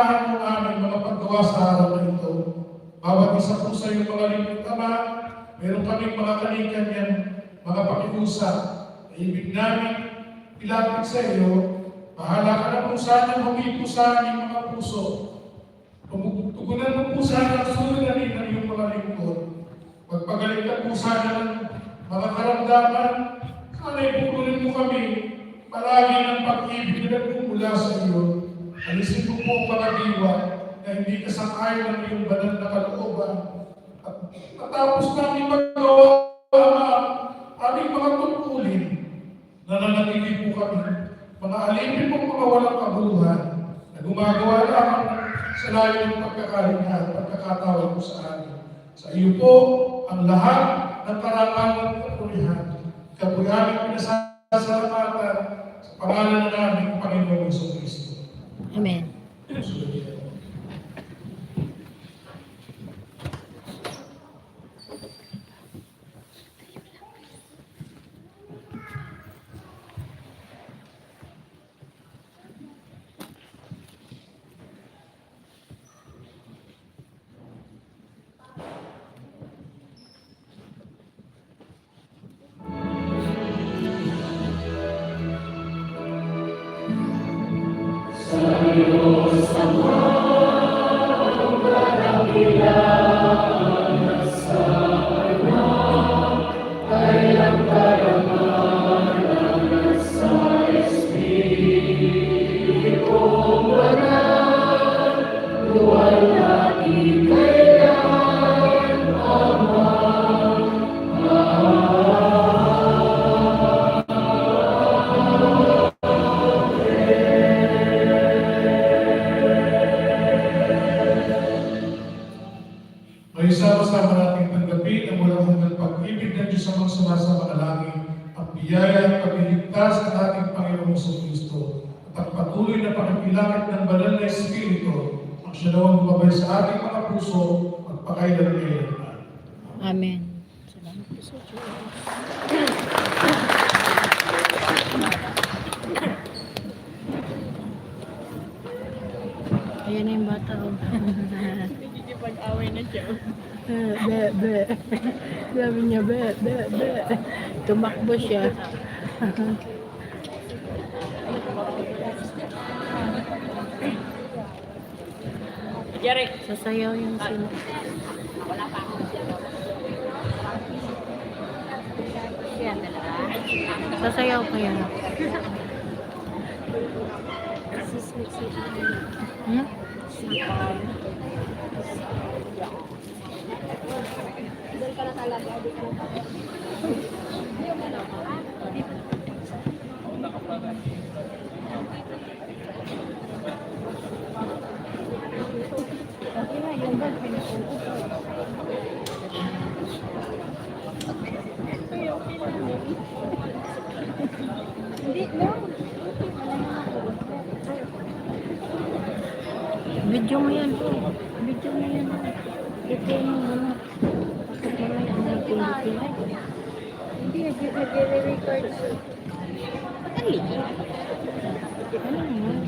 mo namin mga paggawa sa araw na ito. Bawat isa po sa iyong mga lingkod, Ama, meron kaming mga kanikanyan, mga pakiusap na ibig namin ilapit sa iyo. Bahala ka na po sana humipo sa aming mga puso. Tugunan mo po sana ang suliranin ng iyong mga lingkod. Magpagaling ka po sana ng mga karamdaman. Sana'y pupunin mo kami palagi ng pag-ibig na nagmumula sa iyo. Alisin mo po ang mga diwa na hindi kasang-ayon ng iyong banal na kalooban. At matapos namin magawa aming mga tungkulin, nananatili po kami. Mga alipin pong mga walang kabuluhan na gumagawa lamang sa layo ng pagkakalinga at pagkakatawag mo sa amin. Sa iyo po ang lahat ng karangalan at kapulihan. Ikaw po aming pinasasalamatan sa pangalan na namin, Panginoong Jesucristo. Amen. May sama-sama nating tanggapin ang walang hanggang pag-ibig ng Diyos amang sumasama na langit, ang biyaya at pagliligtas ng ating Panginoong Jesucristo, at ang patuloy na pakikilakit ng banal na Espiritu, ang siya nawang gumabay sa ating mga puso, magpakailan-kailan. Amen. Salamat po sa Diyos. Ayan na yung bata. Nakikipag-away na siya. Be. Sabi niya, be. Tumakbo siya. Yari. Sasayaw yung sino. Wala pa ako. Siya talaga. Sasayaw pa yan. Hmm? Doon ka na talaga. Hindi, no. Video mo yan. Video mo yan. Ito yung mga. Hindi, nag-record siya. Patali. Ano yan?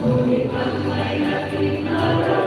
Ngunit ang may nakita